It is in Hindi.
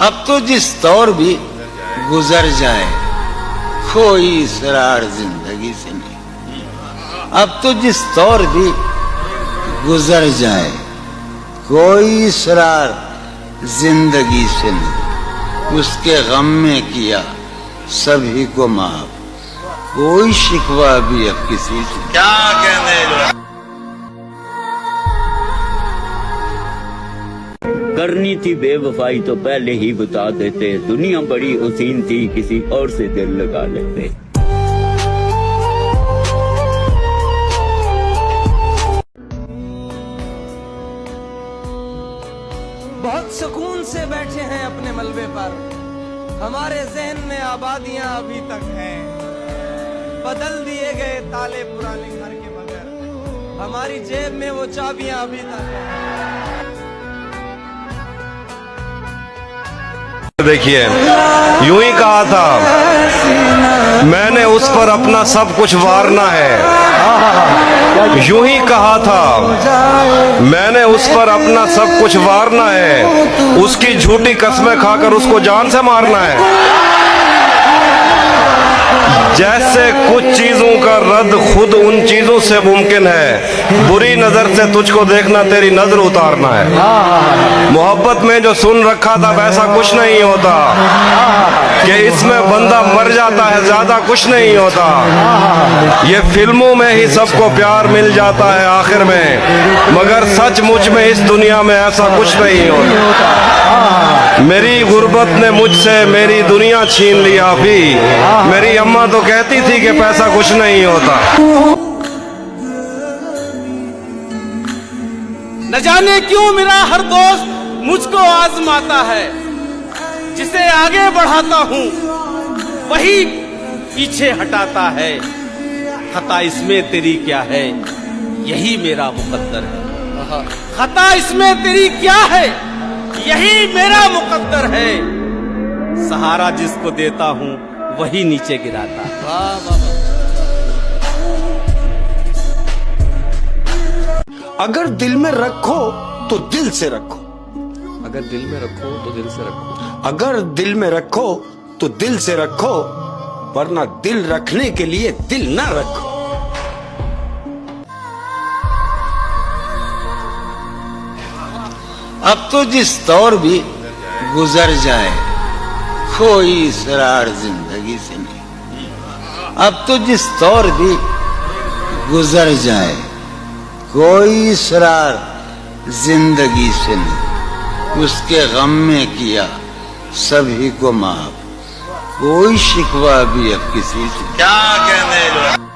अब तो जिस दौर भी गुजर जाए कोई इसरार जिंदगी से नहीं। अब तो जिस दौर भी गुजर जाए कोई इसरार जिंदगी से नहीं। उसके गम में किया सभी को माफ, कोई शिकवा भी अब किसी से क्या कहने। करनी थी बेवफाई तो पहले ही बता देते, दुनिया बड़ी हसीन थी किसी और से दिल लगा लेते। बहुत सुकून से बैठे हैं अपने मलबे पर, हमारे जहन में आबादियां अभी तक हैं। बदल दिए गए ताले पुराने घर के, मगर हमारी जेब में वो चाबियां अभी तक हैं। देखिए, यूं ही कहा था मैंने उस पर अपना सब कुछ वारना है। यूं ही कहा था मैंने उस पर अपना सब कुछ वारना है। उसकी झूठी कस्में खाकर उसको जान से मारना है। जैसे कुछ चीजों का रद्द खुद उन चीजों से मुमकिन है, बुरी नजर से तुझको देखना तेरी नजर उतारना है। मोहब्बत में जो सुन रखा था वैसा कुछ नहीं होता, कि इसमें बंदा मर जाता है ज्यादा कुछ नहीं होता। ये फिल्मों में ही सबको प्यार मिल जाता है आखिर में, मगर सचमुच में इस दुनिया में ऐसा कुछ नहीं होता। मेरी गुर्बत ने मुझसे मेरी दुनिया छीन लिया भी। मेरी अम्मा तो कहती थी कि पैसा कुछ नहीं होता। न जाने क्यों मेरा हर दोस्त मुझको आजमाता है। जिसे आगे बढ़ाता हूँ वही पीछे हटाता है। खता इसमें तेरी क्या है, यही मेरा मुकद्दर है। खता इसमें तेरी क्या है, यही मेरा मुकद्दर है। सहारा जिसको देता हूँ वही नीचे गिराता है। वाह वाह। अगर दिल में रखो तो दिल से रखो। अगर दिल में रखो तो दिल से रखो। अगर दिल में रखो तो दिल से रखो, वरना दिल रखने के लिए दिल ना रखो। अब तो जिस दौर भी गुजर जाए कोई इसरार जिंदगी से नहीं। अब तो जिस दौर भी गुजर जाए कोई इसरार जिंदगी से नहीं। उसके गम में किया सभी को माफ, कोई शिकवा भी अब किसी से क्या कहने।